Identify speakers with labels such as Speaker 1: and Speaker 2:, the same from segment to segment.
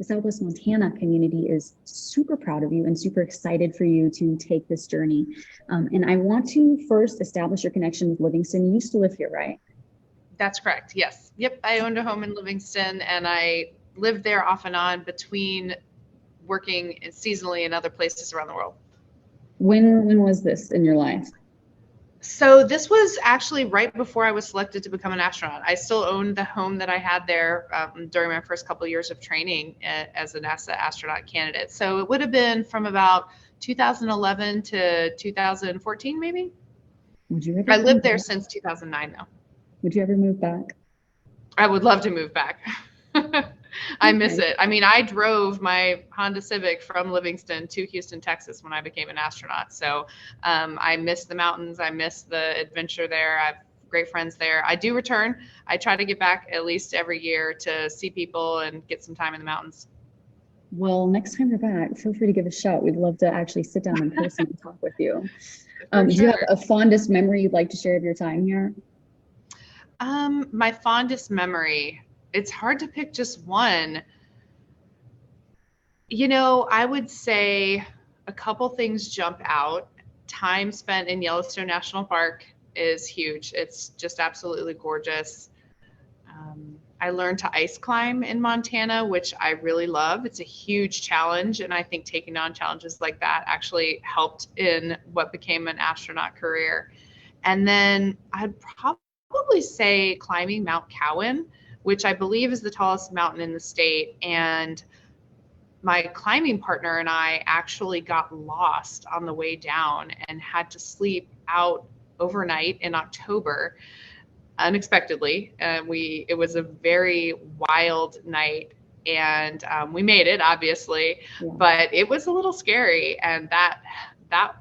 Speaker 1: the Southwest Montana community is super proud of you and super excited for you to take this journey. And I want to first establish your connection with Livingston. You used to live here, right?
Speaker 2: That's correct. Yes. Yep. I owned a home in Livingston, and I lived there off and on between working seasonally in other places around the world.
Speaker 1: When was this in your life?
Speaker 2: So this was actually right before I was selected to become an astronaut. I still owned the home that I had there during my first couple of years of training as a NASA astronaut candidate. So it would have been from about 2011 to 2014, maybe.
Speaker 1: Would you ever
Speaker 2: I lived
Speaker 1: come
Speaker 2: there
Speaker 1: back?
Speaker 2: since 2009, though.
Speaker 1: Would you ever move back?
Speaker 2: I would love to move back. I miss
Speaker 1: Okay.
Speaker 2: it. I mean, I drove my Honda Civic from Livingston to Houston, Texas when I became an astronaut. So I miss the mountains. I miss the adventure there. I have great friends there. I do return. I try to get back at least every year to see people and get some time in the mountains.
Speaker 1: Well, next time you're back, feel free to give a shout. We'd love to actually sit down in person and talk with you.
Speaker 2: For
Speaker 1: Do you have
Speaker 2: sure.
Speaker 1: a fondest memory you'd like to share of your time here?
Speaker 2: My fondest memory, it's hard to pick just one. I would say a couple things jump out. Time spent in Yellowstone National Park is huge. It's just absolutely gorgeous. I learned to ice climb in Montana, which I really love. It's a huge challenge, and I think taking on challenges like that actually helped in what became an astronaut career. And then I'd probably say climbing Mount Cowan, which I believe is the tallest mountain in the state. And my climbing partner and I actually got lost on the way down and had to sleep out overnight in October unexpectedly. It was a very wild night, and we made it, obviously,
Speaker 1: Yeah.
Speaker 2: but it was a little scary, and that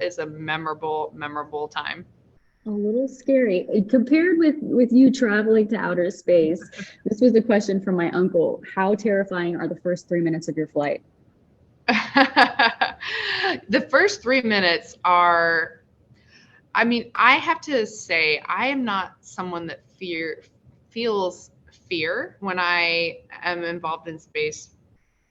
Speaker 2: is a memorable time.
Speaker 1: A little scary. Compared with you traveling to outer space, this was a question from my uncle. How terrifying are the first 3 minutes of your flight?
Speaker 2: The first 3 minutes are, I mean, I have to say, I am not someone that feels fear when I am involved in space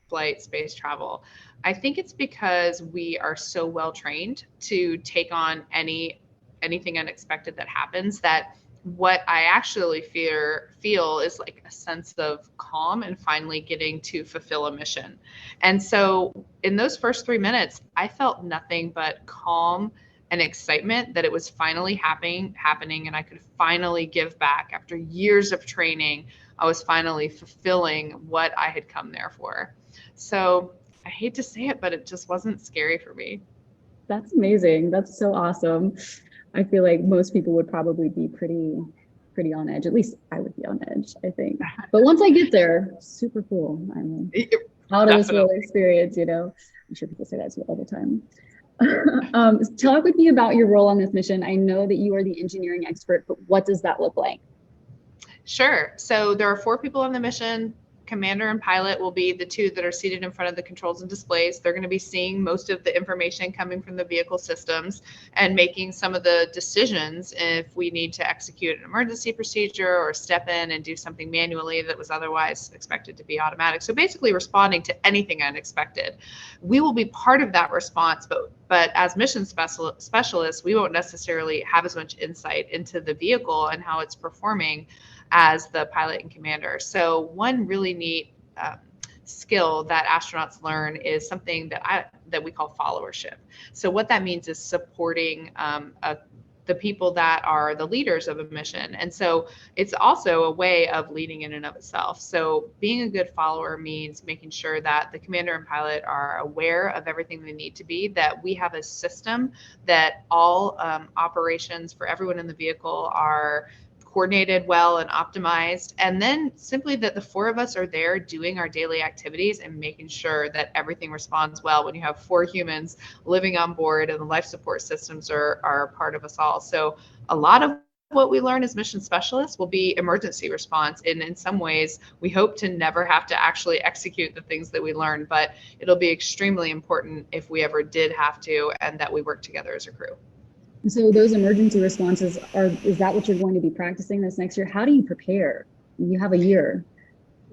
Speaker 2: flight, space travel. I think it's because we are so well trained to take on anything unexpected that happens, that what I actually feel is like a sense of calm and finally getting to fulfill a mission. And so in those first 3 minutes, I felt nothing but calm and excitement that it was finally happening, and I could finally give back after years of training. I was finally fulfilling what I had come there for. So I hate to say it, but it just wasn't scary for me.
Speaker 1: That's amazing. That's so awesome. I feel like most people would probably be pretty on edge. At least I would be on edge, I think. But once I get there, super cool. I'm out of this world experience, I'm sure people say that to me all the time. Talk with me about your role on this mission. I know that you are the engineering expert, but what does that look like?
Speaker 2: Sure. So there are 4 people on the mission. Commander and pilot will be the 2 that are seated in front of the controls and displays. They're going to be seeing most of the information coming from the vehicle systems and making some of the decisions if we need to execute an emergency procedure or step in and do something manually that was otherwise expected to be automatic. So basically responding to anything unexpected. We will be part of that response, but as mission specialists, we won't necessarily have as much insight into the vehicle and how it's performing as the pilot and commander. So one really neat skill that astronauts learn is something that we call followership. So what that means is supporting the people that are the leaders of a mission. And so it's also a way of leading in and of itself. So being a good follower means making sure that the commander and pilot are aware of everything they need to be, that we have a system that all operations for everyone in the vehicle are coordinated well and optimized, and then simply that the 4 of us are there doing our daily activities and making sure that everything responds well when you have 4 humans living on board and the life support systems are a part of us all. So a lot of what we learn as mission specialists will be emergency response, and in some ways we hope to never have to actually execute the things that we learn, but it'll be extremely important if we ever did have to, and that we work together as a crew.
Speaker 1: So those emergency responses is that what you're going to be practicing this next year? How do you prepare? You have a year.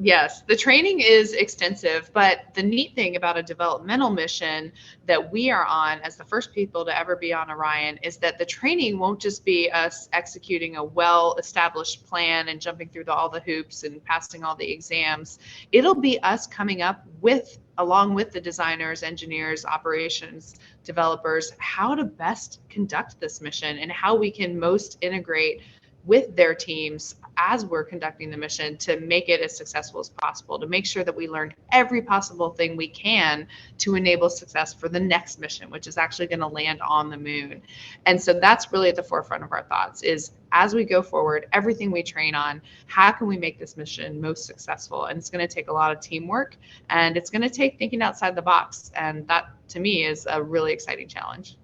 Speaker 2: Yes, the training is extensive, but the neat thing about a developmental mission that we are on as the first people to ever be on Orion is that the training won't just be us executing a well-established plan and jumping through all the hoops and passing all the exams. It'll be us coming up with, along with the designers, engineers, operations, developers, how to best conduct this mission and how we can most integrate with their teams as we're conducting the mission to make it as successful as possible, to make sure that we learn every possible thing we can to enable success for the next mission, which is actually going to land on the moon. And so that's really at the forefront of our thoughts is as we go forward, everything we train on, how can we make this mission most successful? And it's going to take a lot of teamwork and it's going to take thinking outside the box. And that to me is a really exciting challenge.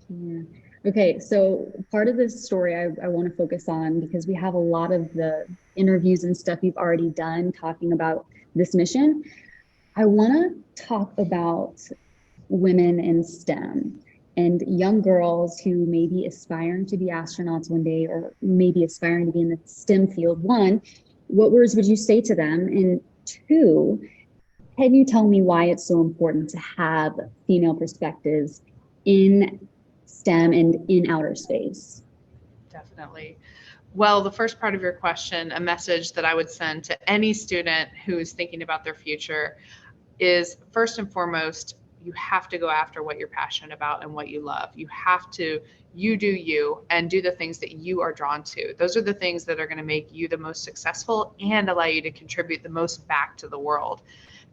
Speaker 1: Yeah. Okay, so part of this story I want to focus on because we have a lot of the interviews and stuff you've already done talking about this mission. I want to talk about women in STEM and young girls who may be aspiring to be astronauts one day or maybe aspiring to be in the STEM field. One, what words would you say to them? And two, can you tell me why it's so important to have female perspectives in STEM and in outer space?
Speaker 2: Definitely. Well, the first part of your question, a message that I would send to any student who's thinking about their future is first and foremost, you have to go after what you're passionate about and what you love. You have to, you do you and do the things that you are drawn to. Those are the things that are going to make you the most successful and allow you to contribute the most back to the world.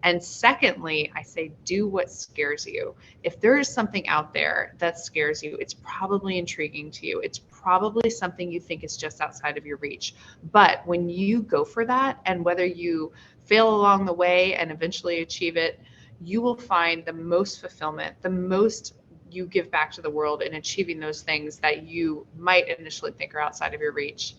Speaker 2: And secondly, I say do what scares you. If there is something out there that scares you, it's probably intriguing to you. It's probably something you think is just outside of your reach. But when you go for that, and whether you fail along the way and eventually achieve it, you will find the most fulfillment, the most you give back to the world in achieving those things that you might initially think are outside of your reach.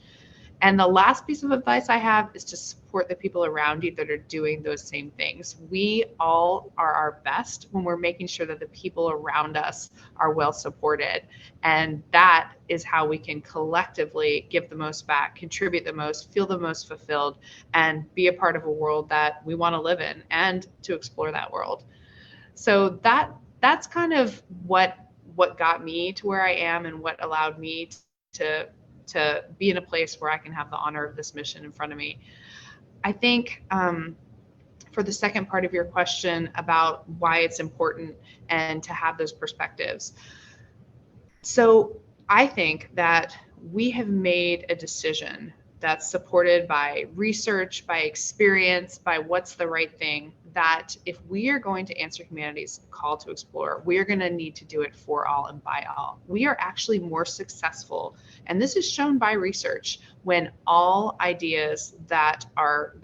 Speaker 2: And the last piece of advice I have is to support the people around you that are doing those same things. We all are our best when we're making sure that the people around us are well supported. And that is how we can collectively give the most back, contribute the most, feel the most fulfilled, and be a part of a world that we want to live in and to explore that world. So that's kind of what got me to where I am and what allowed me to be in a place where I can have the honor of this mission in front of me. I think for the second part of your question about why it's important and to have those perspectives. So I think that we have made a decision that's supported by research, by experience, by what's the right thing, that if we are going to answer humanity's call to explore, we are going to need to do it for all and by all. We are actually more successful, and this is shown by research, when all ideas that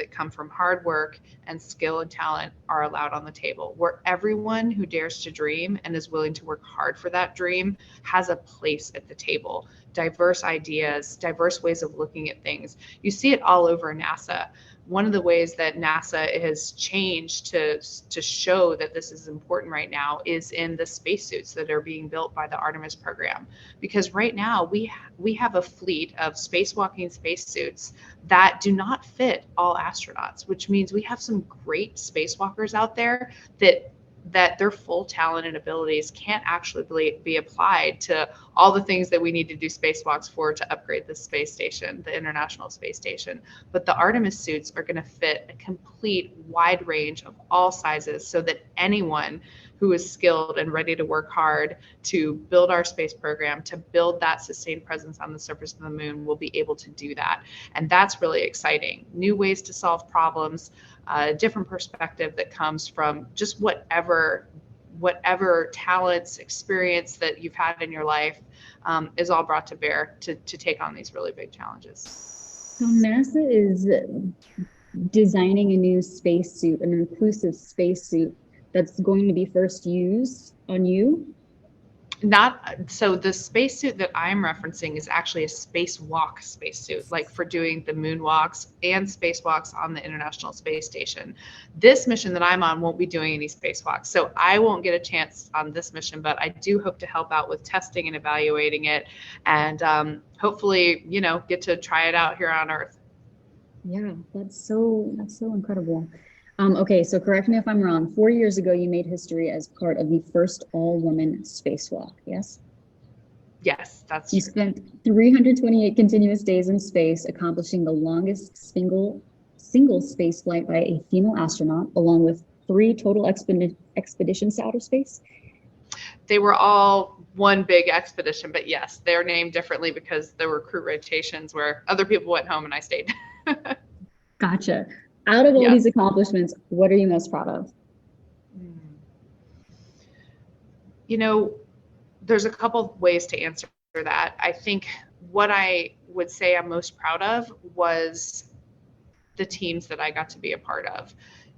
Speaker 2: come from hard work and skill and talent are allowed on the table, where everyone who dares to dream and is willing to work hard for that dream has a place at the table. Diverse ideas, diverse ways of looking at things. You see it all over NASA. One of the ways that NASA has changed to show that this is important right now is in the spacesuits that are being built by the Artemis program. Because right now we have a fleet of spacewalking spacesuits that do not fit all astronauts, which means we have some great spacewalkers out there that their full talent and abilities can't actually be applied to all the things that we need to do spacewalks for to upgrade the space station, the International Space Station. But the Artemis suits are going to fit a complete wide range of all sizes so that anyone who is skilled and ready to work hard to build our space program, to build that sustained presence on the surface of the moon, will be able to do that. And that's really exciting. New ways to solve problems, a different perspective that comes from just whatever talents, experience that you've had in your life is all brought to bear to take on these really big challenges.
Speaker 1: So NASA is designing a new spacesuit, an inclusive spacesuit that's going to be first used on you?
Speaker 2: So the spacesuit that I'm referencing is actually a spacewalk spacesuit, like for doing the moonwalks and spacewalks on the International Space Station. This mission that I'm on won't be doing any spacewalks, so I won't get a chance on this mission, but I do hope to help out with testing and evaluating it, and hopefully, get to try it out here on Earth.
Speaker 1: Yeah, that's so incredible. Okay, so correct me if I'm wrong. 4 years ago, you made history as part of the first all-woman spacewalk. Yes?
Speaker 2: Yes, that's
Speaker 1: You
Speaker 2: true.
Speaker 1: spent 328 continuous days in space, accomplishing the longest single space flight by a female astronaut, along with three total expeditions to outer space.
Speaker 2: They were all one big expedition, but yes, they're named differently because there were crew rotations where other people went home and I stayed.
Speaker 1: Gotcha. Out of all these
Speaker 2: Yes.
Speaker 1: accomplishments, what are you most proud of?
Speaker 2: Hmm. You know, there's a couple ways to answer that. I think what I would say I'm most proud of was the teams that I got to be a part of.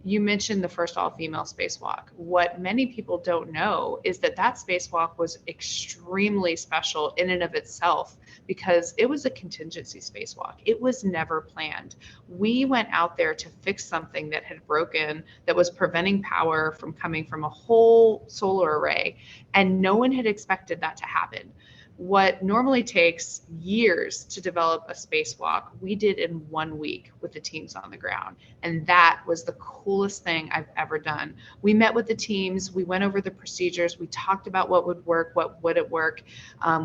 Speaker 2: You mentioned the first all female spacewalk. What many people don't know is that that spacewalk was extremely special in and of itself because it was a contingency spacewalk. It was never planned. We went out there to fix something that had broken, that was preventing power from coming from a whole solar array, and no one had expected that to happen. What normally takes years to develop a spacewalk, we did in 1 week with the teams on the ground. And that was the coolest thing I've ever done. We met with the teams, we went over the procedures, we talked about what would work, what wouldn't work.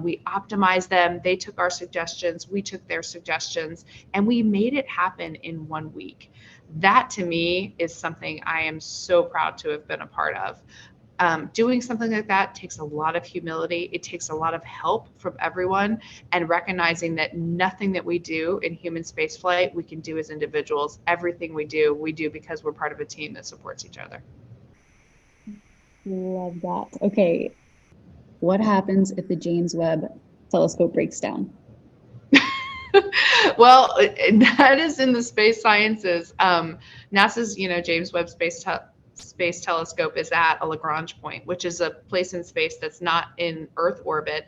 Speaker 2: We optimized them. They took our suggestions, we took their suggestions, and we made it happen in 1 week. That to me is something I am so proud to have been a part of. Doing something like that takes a lot of humility. It takes a lot of help from everyone, and recognizing that nothing that we do in human spaceflight we can do as individuals. Everything we do because we're part of a team that supports each other.
Speaker 1: Love that. Okay, what happens if the James Webb telescope breaks down?
Speaker 2: Well, that is in the space sciences. NASA's, James Webb Space Telescope is at a Lagrange point, which is a place in space that's not in Earth orbit,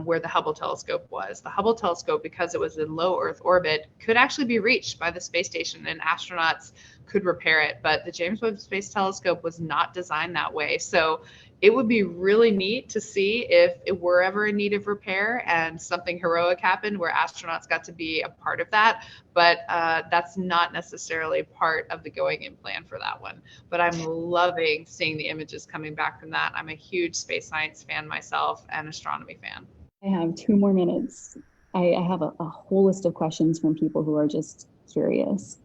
Speaker 2: where the Hubble telescope was. The Hubble telescope, because it was in low Earth orbit, could actually be reached by the space station, and astronauts could repair it. But the James Webb Space Telescope was not designed that way. So it would be really neat to see if it were ever in need of repair and something heroic happened where astronauts got to be a part of that. But that's not necessarily part of the going in plan for that one. But I'm loving seeing the images coming back from that. I'm a huge space science fan myself and astronomy fan.
Speaker 1: I have 2 more minutes. I have a whole list of questions from people who are just curious.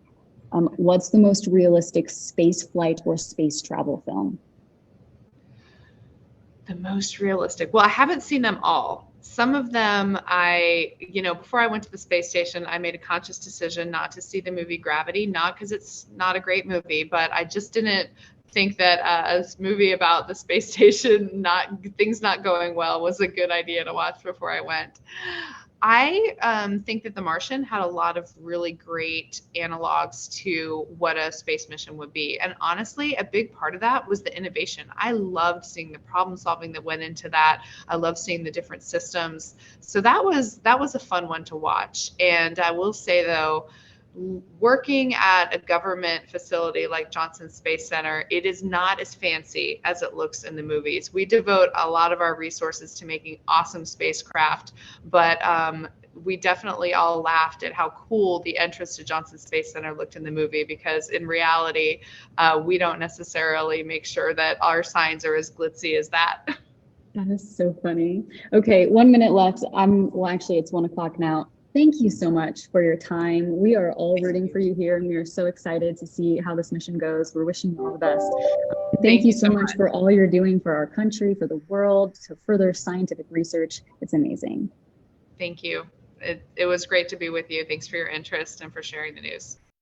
Speaker 1: What's the most realistic space flight or space travel film?
Speaker 2: The most realistic. Well, I haven't seen them all. Some of them before I went to the space station, I made a conscious decision not to see the movie Gravity, not because it's not a great movie, but I just didn't think that a movie about the space station, not things not going well, was a good idea to watch before I went. I think that The Martian had a lot of really great analogs to what a space mission would be. And honestly, a big part of that was the innovation. I loved seeing the problem solving that went into that. I love seeing the different systems. So that was a fun one to watch. And I will say though, working at a government facility like Johnson Space Center, it is not as fancy as it looks in the movies. We devote a lot of our resources to making awesome spacecraft, but we definitely all laughed at how cool the entrance to Johnson Space Center looked in the movie, because in reality, we don't necessarily make sure that our signs are as glitzy as that.
Speaker 1: That is so funny. Okay, 1 minute left. Well, actually, it's 1 o'clock now. Thank you so much for your time. We are all rooting for you here, and we are so excited to see how this mission goes. We're wishing you all the best. Thank
Speaker 2: Thank
Speaker 1: you
Speaker 2: you
Speaker 1: so
Speaker 2: so
Speaker 1: much
Speaker 2: much.
Speaker 1: for all you're doing for our country, for the world, to further scientific research. It's amazing.
Speaker 2: Thank you. It was great to be with you. Thanks for your interest and for sharing the news.